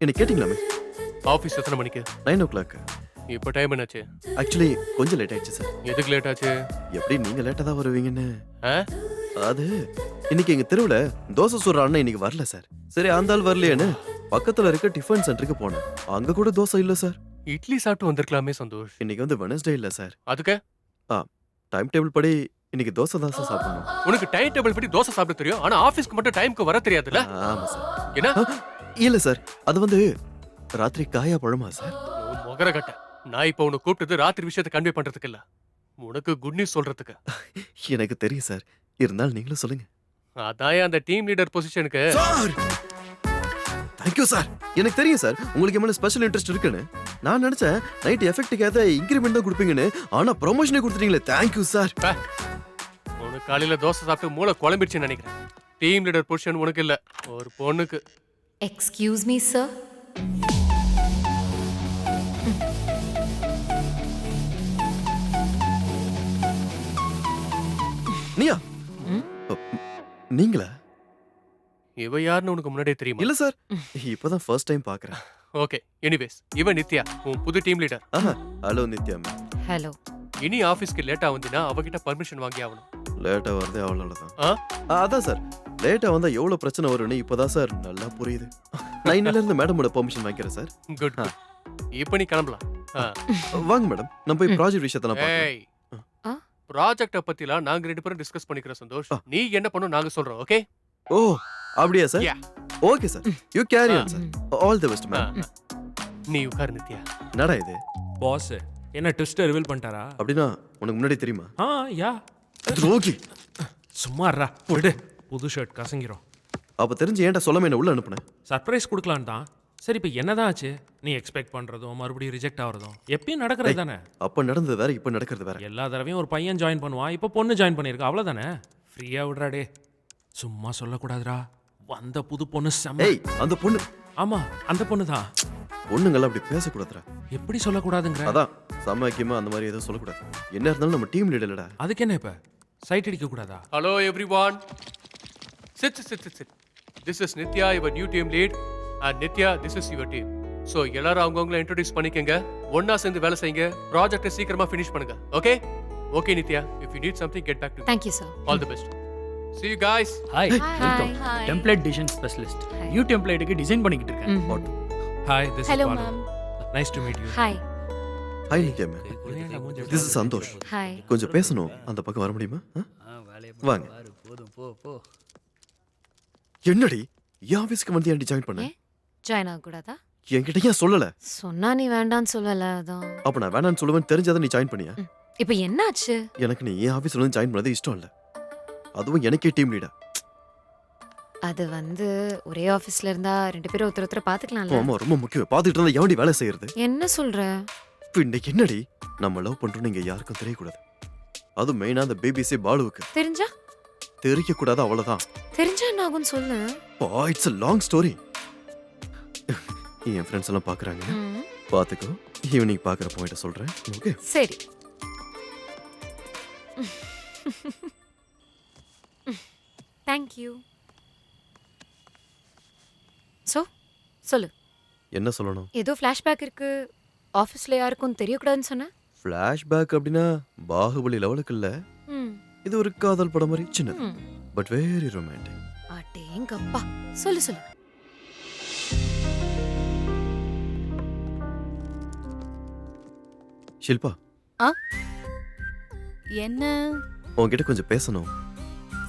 என்ன கேட்டிங்களாமே? ஆபீஸ் எத்தனை மணிக்கு? 9:00. இப்போ டைம் என்னாச்சு? ஆக்சுவலி கொஞ்சம் லேட் ஆயிடுச்சு சார். எதுக்கு லேட் ஆச்சு? எப்படி நீங்க லேட்டா தான் வருவீங்கன்னு. ஆ? அது இன்னைக்கு எங்க தெருவுல தோசை சுடுற அண்ணன் இன்னைக்கு வரல சார். சரி அந்த ஆள் வரலையேன்னு பக்கத்துல இருக்க டிஃபன் சென்டருக்கு போனேன். அங்க கூட தோசை இல்ல சார். இட்லி சாப்பிட்டு வந்திருக்கலாமே சந்தோஷ். இன்னைக்கு வந்து வெனஸ்டே இல்ல சார். அதுக்கு டைம் டேபிள் படி இன்னைக்கு தோசை தான் சார் சாப்பிடணும். உனக்கு டைம் டேபிள் படி தோசை சாப்பிட தெரியும், ஆனா ஆபீஸ்க்கு மட்டும் டைம்க்கு வர தெரியாதுல்ல? ஆமா சார். என்ன? இல்ல சார், அது வந்து ராத்திரி காயா பழமா சார். முகர கட்ட. நான் இப்போ உன்னை கூப்பிட்டது ராத்திரி விஷயத்தை கன்வே பண்றதுக்கு இல்ல, உனக்கு குட் நியூஸ் சொல்றதுக்கு. எனக்கு தெரியும் சார், இருந்தாலும் நீங்களும் சொல்லுங்க. அதான் அந்த டீம் லீடர் பொசிஷனுக்கு. Sir thank you sir. எனக்கு தெரியும் சார் உங்களுக்கு எவ்வளவு ஸ்பெஷல் இன்ட்ரெஸ்ட் இருக்குன்னு. நான் நினைச்சேன் நைட் எஃபெக்ட்டுக்கு ஏதாவது இன்கிரிமெண்ட் தான் கொடுப்பீங்கன்னு, ஆனா ப்ரொமோஷனே கொடுத்துட்டீங்களே. Thank you sir. உனக்கு காலையில தோசை சாப்பிட்டு மூளை குழம்பிடுச்சுன்னு நினைக்கிறேன். டீம் லீடர் பொசிஷன் உனக்கு இல்ல, ஒரு பொண்ணுக்கு. Excuse me sir. நீயா? நீங்களா? இவ யாருன்னு உனக்கு முன்னாடியே தெரியுமா? இல்ல சார், இப்பதான் ஃபர்ஸ்ட் டைம் பாக்குறேன். ஓகே, எனிவேஸ் இவ நித்யா, உன் புது team leader. Hello Nithya ma'am. Hello. இனி ஆபீஸ்க்கு லேட்டா வந்தினா அவகிட்ட பர்மிஷன் வாங்கி ஆகணும். லேட்டா வரதே அவ்வளவுதான். அதான் சார், லேட்டா வந்தா எவ்வளவு பிரச்சனை வரும்னு இப்பதான் சார் நல்லா புரியுது. நான் இன்னில இருந்து மேடமோட பெர்மிஷன் வாங்கிக்கிறேன் சார். குட். இப்போ நீ கிளம்பலாம். வாங்க மேடம், நம்ம போய் ப்ராஜெக்ட் விஷயத்தெல்லாம் பார்க்கலாம். ஏய், ப்ராஜெக்ட்ட பத்திலாம் நாங்க ரெண்டு பேரும் டிஸ்கஸ் பண்ணிக்கிறோம் சந்தோஷ். நீ என்ன பண்ணணும் நாங்க சொல்றோம், ஓகே? ஓ அப்படியா sir? Yeah. Okay sir, you carry on sir. All the best ma'am. நீ உட்கார் நித்யா. என்னடா இது? பாஸ் என்ன ட்விஸ்ட் ரிவீல் பண்ணிட்டாரா? அப்படின்னா உனக்கு முன்னாடி தெரியுமா? யா. துரோகி. சும்மா இருடா, விடு. புது ஷர்ட் கசங்கிரும். அப்ப தெரிஞ்சு ஏன்டா சொல்லாம என்ன உள்ள அனுப்புனேன்? சர்ப்ரைஸ் கொடுக்கலான் தான். சரி, இப்போ என்னதான் ஆச்சு? நீ எக்ஸ்பெக்ட் பண்றதும் மறுபடியும் ரிஜெக்ட் ஆகிறதும் எப்பயும் நடக்கிறது தானே. அப்ப நடந்தது வேற, இப்ப நடக்கிறது வேற. எல்லா தடவையும் ஒரு பையன் ஜாயின் பண்ணுவான், இப்போ பொண்ணு ஜாயின் பண்ணியிருக்கா, அவ்வளோதானே. ஃப்ரீயா விடுறாடே. சும்மா சொல்லக்கூடாதுடா. வந்த புது பொண்ணு செம்ம. ஏய், அந்த பொண்ணு. ஆமா, அந்த பொண்ணு தான். பொண்ணுங்கள அப்படி பேசக்கூடாதுடா. எப்படி சொல்லக்கூடாதுங்கிற? அதான் சமாக்கியமா அந்த மாதிரி எதுவும் சொல்லக்கூடாது. என்ன இருந்தாலும் நம்ம டீம் லீடர் இல்லடா. அதுக்கு என்ன இப்ப சைட் அடிக்க கூடாதா? Hello everyone. Sit. This is Nithya, your new team lead. And Nithya, this is your team. So எல்லாரும் அவங்கவங்கள இன்ட்ரோடியூஸ் பண்ணிக்கங்க, ஒண்ணா சேர்ந்து வேலை செய்யுங்க, ப்ராஜெக்ட்டை சீக்கிரமா ஃபினிஷ் பண்ணுங்க, okay? Okay Nithya, if you need something get back to me. Thank you sir. All the best. See you guys. Hi, welcome. Hi. Template design specialist. Hi. New templateக்கு டிசைன் பண்ணிக்கிட்டு இருக்கேன். பாட்டு. Hi, this is Hello Balu. ma'am. Nice to meet you. Hi. Hi Nithya ma'am. This is Santhosh. Hi. கொஞ்சம் பேசணும், அந்த பக்கம் வர முடியுமா? வாங்க. போதும் போ. என்னடி என் ஆபீஸ்க்கு வந்து ஏன்டி ஜாயின் பண்ண? ஜாயின் ஆக கூடாதா? என்கிட்ட ஏன் சொல்லல? சொன்னா நீ வேண்டான்னு சொல்லல, அதான். அப்ப நான் வேணான்னு சொல்லுவேன்னு தெரிஞ்சதை நீ ஜாயின் பண்ணியா? இப்போ என்னாச்சு? எனக்கு நீ என் ஆபீஸ்ல வந்து ஜாயின் பண்ணது இஷ்டம் இல்ல. அதுவும் எனக்கே டீம் லீடா. அது வந்து ஒரே ஆபீஸ்ல இருந்தா ரெண்டு பேரும் ஒருத்தர் பாத்துக்கலாம்ல. ஆமா, ரொம்ப முக்கியம். பாத்துக்கிட்டு இருந்தா எவன்டி வேலை செய்யறது? என்ன சொல்ற? இன்னைக்கு என்னடி நம்ம லவ் பண்றோம் இங்க யாருக்கும் தெரியக்கூடாது. அது மெயினா அந்த பிபிசி பாலுவுக்கு தெரிஞ்சா? தெரிய கூடாது, அவ்வளவுதான். தெரிஞ்சா என்ன ஆகும்னு சொல்லு. It's a long story. N friends எல்லாம் பாக்குறாங்க, பாத்துக்கோ. ஈவினிங் பாக்குற பாயிண்ட சொல்றேன், ஓகே? சரி. Thank you. சோ சொல்லு. என்ன சொல்லணும்? ஏதோ ஃபிளாஷ்பேக் இருக்கு, ஆபீஸ்ல யாருக்கும் தெரியக்கூடாதுன்னு சொன்ன. ஃபிளாஷ்பேக் அப்படின்னா பாகுபலி லெவலுக்கு இல்ல. இது ஒரு காதல் படம் மாதிரி சின்னது, பட் வெரி ரொமான்டிக். அடேங்கப்பா, சொல்லு. ஷில்பா, என்ன? உன்கிட்ட கொஞ்சம் பேசணும்.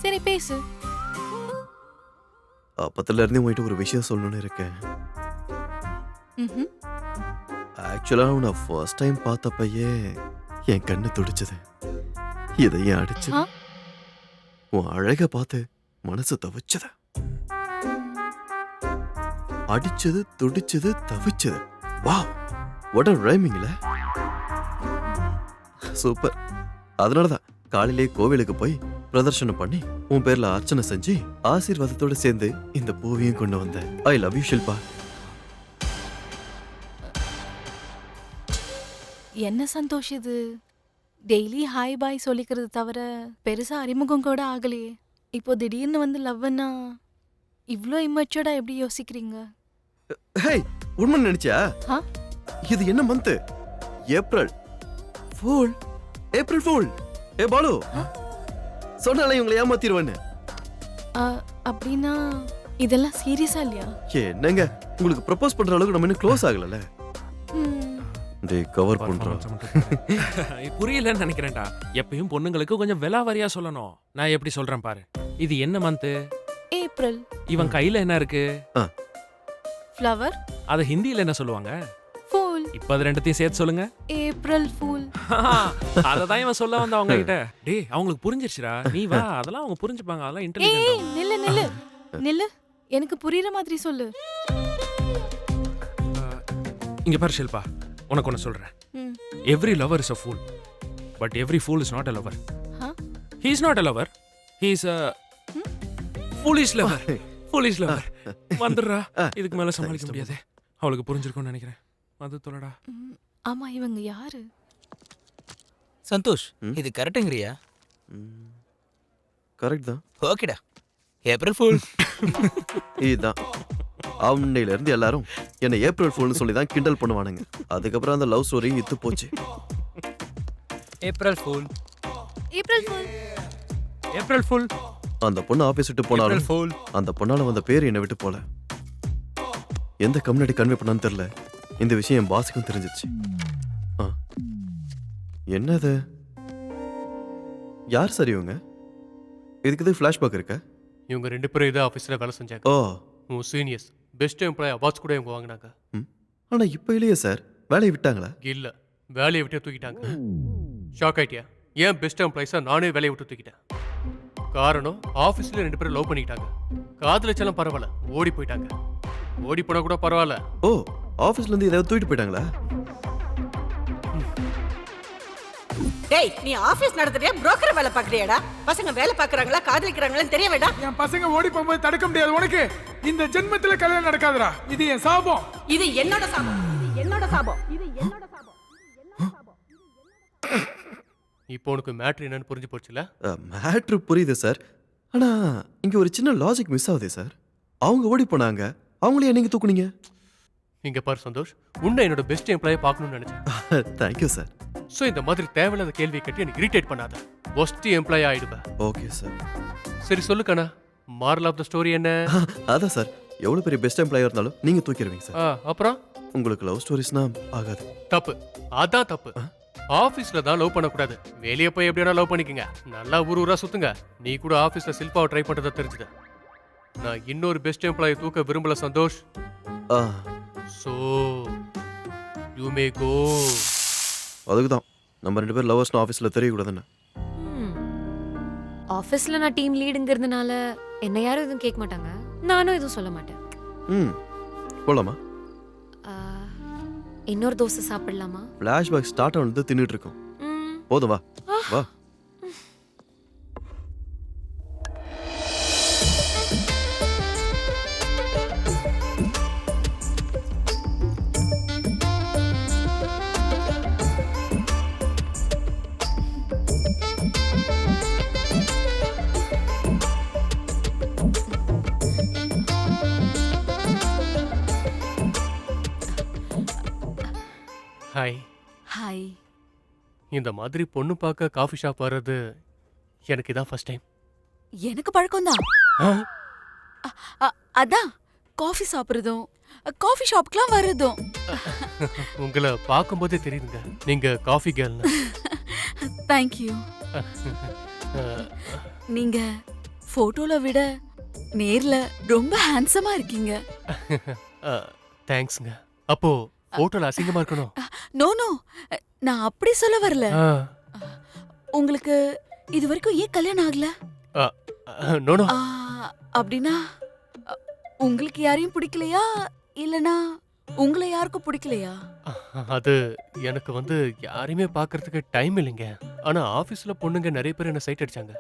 சரி பேசு. அப்பத்துல இருந்தே உன்கிட்ட ஒரு விஷயம் சொல்லணும்னு இருக்கேன். ம்ஹும். ஆக்சுவலா உன்னை ஃபர்ஸ்ட் டைம் பார்த்தப்பயே என் கண்ணு துடிச்சது, இதையும் அடிச்சு. உன் அழக பார்த்து மனசு தவிச்சது. அடிச்சது, துடிச்சது, தவிச்சது. வாவ், வாட் a rhyming இல்ல? சூப்பர். அதனாலதான் காலையிலே கோவிலுக்கு போய் பிரதர்ஷனம் பண்ணி உன் பேர்ல அர்ச்சனை செஞ்சு ஆசீர்வாதத்தோட சேர்ந்து இந்த பூவையும் கொண்டு வந்தேன். I love you Shilpa. என்ன சந்தோஷ் இது? டெய்லி ஹாய் பாய் சொல்லிக்கிறது தவிர பெருசா அறிமுகம் கூட ஆகலையே. இப்போ திடீர்னு வந்து லவ்னா இவ்ளோ இம்மச்சூர்டா எப்படி யோசிக்கிறீங்க? ஹேய், உண்மை நினைச்சா? ஆ? இது என்ன month? April fool. April fool. ஏ பாலு, சொன்னாலே இவங்களை ஏமாத்திடுவேன்னு. அப்படின்னா இதெல்லாம் சீரியஸா இல்லையா? என்னங்க உங்களுக்கு ப்ரப்போஸ் பண்ற அளவுக்கு நம்ம இன்னும் க்ளோஸ் ஆகலல. ம், டேய் கவர் பண்றோம். புரியலன்னு நினைக்கிறேன்டா. எப்பயும் பொண்ணுங்களுக்கு கொஞ்சம் விலாவாரியா சொல்லணும். நான் எப்படி சொல்றேன் பாரு. இது என்ன மந்த்? ஏப்ரல். இவன் கையில என்ன இருக்கு? ஃப்ளவர். அத ஹிந்தியில என்ன சொல்லுவாங்க? ஃபூல். இப்ப அது ரெண்டுத்தையும் சேர்த்து சொல்லுங்க. April fool. அததான் இவன் சொல்ல வந்த அவங்க கிட்ட. டேய் அவங்களுக்கு புரிஞ்சிருச்சுடா. நீ வா, அதெல்லாம் அவங்க புரிஞ்சுப்பாங்க. அதெல்லாம் ஏய் இன்டெலிஜென்ட். நில்லு நில்லு நில்லு. எனக்கு புரியுற மாதிரி சொல்லு. இங்க பாரு ஷில்பா, உனக்கு ஒன்று சொல்றேன். ம். Every lover is a fool, but every fool is not a lover. Huh? He is not a lover, he is a foolish lover. Foolish lover. வந்துடுறா, இதுக்கு மேல சமாளிக்க முடியாது. அவளுக்கு புரிஞ்சிருக்கும்னு நினைக்கிறேன். வந்து தொலைடா. ம், ஆமா இவங்க யாரு? சந்தோஷ், இது கரெக்டுங்கறியா? கரெக்ட் தான். ஓகேடா. April fool. இதுதான். அவனையில இருந்து எல்லாரும் என்ன ஏப்ரல் ஃபூல்னு சொல்லி தான் கிண்டல் பண்ணுவானுங்க. அதுக்கப்புறம் அந்த லவ் ஸ்டோரி இத்து போச்சு. April fool. April fool. April pool. அந்த பொண்ணு ஆபீஸ் விட்டு போனாலும் ஃபூல். அந்த பொண்ணால வந்த பேர் என்னை விட்டு போல. எந்த கம்யூனிட்டி கன்வே பண்ணான்னு தெரியல. இந்த விஷயம் என் பாஸுக்கும் தெரிஞ்சிச்சு. என்னது? யார் சரி இவங்க? இதுக்கு இது ஃபிளாஷ்பேக் இருக்கா? இவங்க 2 பேரும் இதே ஆஃபீஸில் வேலை செஞ்சாங்க. ஓ, உன் சீனியர்ஸ் பெஸ்ட் எம்ப்ளாய் அவார்ட்ஸ் கூட இவங்க வாங்கினாங்க. ஆனா இப்ப இல்லையே சார். வேலையை விட்டாங்களா? இல்ல, வேலையை விட்டே தூக்கிட்டாங்க. ஷாக் ஆயிட்டியா? ஏன் பெஸ்ட் எம்ப்ளாயிஸா நானே வேலையை விட்டு தூக்கிட்டேன். காரணம் ஆஃபீஸில் 2 பேரும் லவ் பண்ணிக்கிட்டாங்க. காதலிச்சாலும் பரவாயில்ல, ஓடி போயிட்டாங்க. ஓடி போனா கூட பரவாயில்ல. ஓ, ஆபீஸ்ல இருந்து ஏதாவது தூக்கிட்டு போயிட்டாங்களா? டேய், நீ ஆபீஸ் நடத்துறியா புரோக்கர் வேலை பாக்குறியாடா? பசங்க வேலை பாக்குறாங்களா காதலிக்கிறாங்களான்னு தெரிய வேண்டாம். என் பசங்க ஓடி போகும்போது தடுக்க முடியாது உனக்கு. இந்த ஜென்மத்துல கல்யாணம் நடக்காதுடா. இது என் சாபம். இது என்னோட சாபம். இது என்னோட சாபம். இது என்னோட சாபம். இப்போ உனக்கு மேட்ரு என்னன்னு புரிஞ்சு போச்சுல? மேட்ரு புரியுது சார். ஆனா இங்க ஒரு சின்ன லாஜிக் மிஸ் ஆகுதே சார். அவங்க ஓடி போனாங்க, அவங்களே நீங்க தூக்குனீங்க. இங்க பாரு சந்தோஷ், உன்னை என்னோட பெஸ்ட் எம்ப்ளாயை பார்க்கணும்னு நினைச்சேன். Thank you sir. ஸோ இந்த மாதிரி தேவையில்லாத கேள்வி கட்டி எனக்கு இரிட்டேட் பண்ணாத. ஒஸ்ட் எம்ப்ளாய் ஆயிடுவேன். Okay sir. சரி சொல்லு கண்ணா, மாரல் ஆஃப் த ஸ்டோரி என்ன? அதான் சார், எவ்வளவு பெரிய பெஸ்ட் எம்ப்ளாயர் இருந்தாலும் நீங்க தூக்கிடுவீங்க சார். அப்புறம் உங்களுக்கு லவ் ஸ்டோரிஸ்னா ஆகாது. தப்பு. அதான் தப்பு. ஆபீஸ்ல தான் லவ் பண்ணக்கூடாது. வெளியே போய் எப்படியா லவ் பண்ணிக்கங்க. நல்லா ஊரா சுத்துங்க. நீ கூட ஆபீஸ்ல சில்பாவை ட்ரை பண்றத தெரிஞ்சுத. நான் இன்னொரு பெஸ்ட் எம்ப்ளாயை தூக்க விரும்பல சந்தோஷ். ஆ, சோ யூ மே கோ. அதுக்கு தான் நம்ம 2 பேரும் லவர்ஸ்னு ஆஃபீஸ்ல தெரியக்கூடாதுன்னு. ஆஃபீஸில் நான் டீம் லீடுங்கிறதுனால என்ன யாரும் எதுவும் கேட்க மாட்டாங்க. நானும் எதுவும் சொல்ல மாட்டேன். ம், போலாமா? ஆ, இன்னொரு தோசை சாப்பிடலாமா? ஃபிளாஷ்பேக் ஸ்டார்ட் ஆனது தின்னுட்டு இருக்கோம். ம். போதும், வா வா. ஹாய். ஹாய். இந்த மாதிரி பொண்ணு பார்க்க காஃபி ஷாப் வர்றது எனக்கு இதான் ஃபர்ஸ்ட் டைம். எனக்கு பழக்கம்தான். அதான் காஃபி சாப்பிடுறதும் காஃபி ஷாப்க்குலாம் வர்றதும். உங்களை பார்க்கும்போதே தெரியுதுங்க நீங்க காஃபி கேர்ள்னு. தேங்க்யூ. நீங்க போட்டோல விட நேர்ல ரொம்ப ஹேண்ட்ஸமா இருக்கீங்க. தேங்க்ஸ்ங்க. அப்போ போட்டோல அசிங்கமா இருக்கணும்? நோ நோ, நான் அப்படி சொல்ல வரல. ஆ. உங்களுக்கு இது வரைக்கும் ஏன் கல்யாணம் ஆகல? No no. அப்படின்னா உங்களுக்கு யாரையும் பிடிக்கலையா இல்லனா உங்களை யாருக்கும் பிடிக்கலையா? அது எனக்கு வந்து யாரையுமே பார்க்கறதுக்கு டைம் இல்லைங்க. ஆனா ஆபீஸ்ல பொண்ணுங்க நிறைய பேர் என்ன சைட் அடிச்சாங்க.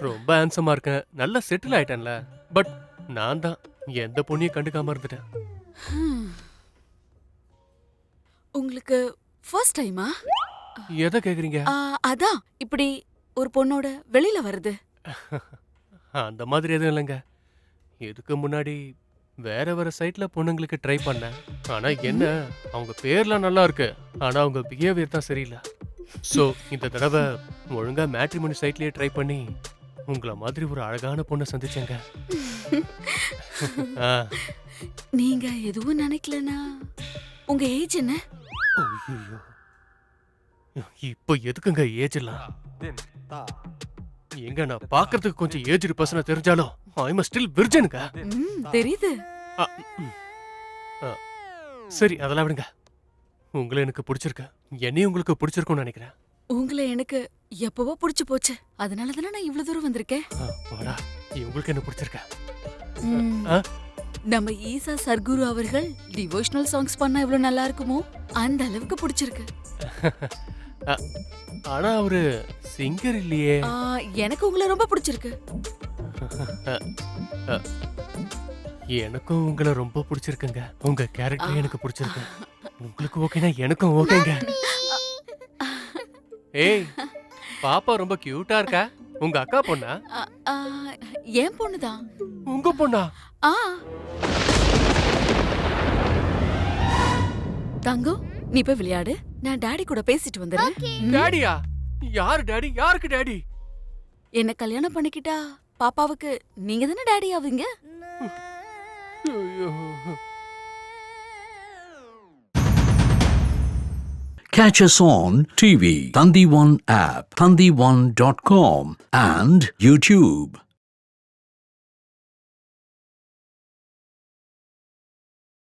ரொம்ப ஹேண்ட்ஸமா இருக்கேன், நல்லா செட்டில் ஆயிட்டேன்ல. பட் நான் தான் எந்த பொண்ணையும் கண்டுக்காம இருந்துட்டேன். உங்களுக்கு ஃபர்ஸ்ட் டைமா? எதை கேக்குறீங்க? அதான் இப்படி ஒரு பொண்ணோட வெளியில வருது. அந்த மாதிரி எதுவும் இல்லைங்க. இதுக்கு முன்னாடி வேற வேற சைட்ல பொண்ணுங்களுக்கு ட்ரை பண்ணேன். ஆனா என்ன, அவங்க பேர்லாம் நல்லா இருக்கு, ஆனா அவங்க பிஹேவியர் தான் சரியில்லை. ஸோ இந்த தடவை ஒழுங்கா மேட்ரிமோனி சைட்லயே ட்ரை பண்ணி உங்களை மாதிரி ஒரு அழகான பொண்ணை சந்திச்சேங்க. ஆ. நீங்க எதுவும் நினைக்கலனா உங்க ஏஜ் என்ன? ஐயையோ. இப்போ எதுக்குங்க ஏஜ் எல்லாம்? எங்க நான் பார்க்கிறதுக்கு கொஞ்சம் ஏஜ்டு பர்சனா தெரிஞ்சாலும் ஐ எம் ஸ்டில் விர்ஜனுங்க. தெரியுது. ஆ, ம். ஆ, சரி அதெல்லாம் விடுங்க. உங்களை எனக்கு பிடிச்சிருக்கு, என்னையும் உங்களுக்கு பிடிச்சிருக்கும்னு நினைக்கிறேன். உங்களை எனக்கு எப்பவோ புடிச்சு போச்சு, அதனால தானே நான் இவ்வளவு தூரம் வந்திருக்கேன். வாடா, உங்களுக்கு என்ன பிடிச்சிருக்க? ம். ஆ? நம்ம ஈசா சர்க்குரு அவர்கள் டிவோஷனல் சாங்ஸ் பண்ணா எவ்வளவு நல்லா இருக்குமோ அந்த அளவுக்கு பிடிச்சிருக்கு. ஆ, ஆனா அவரு சிங்கர் இல்லையே. எனக்கு உங்களை ரொம்ப பிடிச்சிருக்கு. எனக்கும் உங்களை ரொம்ப பிடிச்சிருக்குங்க. உங்க கேரக்டர் எனக்கு பிடிச்சிருக்கு. உங்களுக்கு ஓகேனா எனக்கும் ஓகேங்க. ஏய், பாப்பா ரொம்ப கியூட்டா இருக்கா. உங்க அக்கா பொண்ணா? என் பொண்ணுதான். உங்க பொண்ணா? தங்கம், நீ போய் விளையாடு, நான் டாடி கூட பேசிட்டு வந்துடுறேன். டாடியா? யாரு டாடி? யாருக்கு டாடி? என்ன கல்யாணம் பண்ணிக்கிட்டா பாப்பாவுக்கு நீங்க தானே டாடி ஆவீங்க. ஐயோ. Catch us on TV, Thandivan app, thandivan.com and YouTube.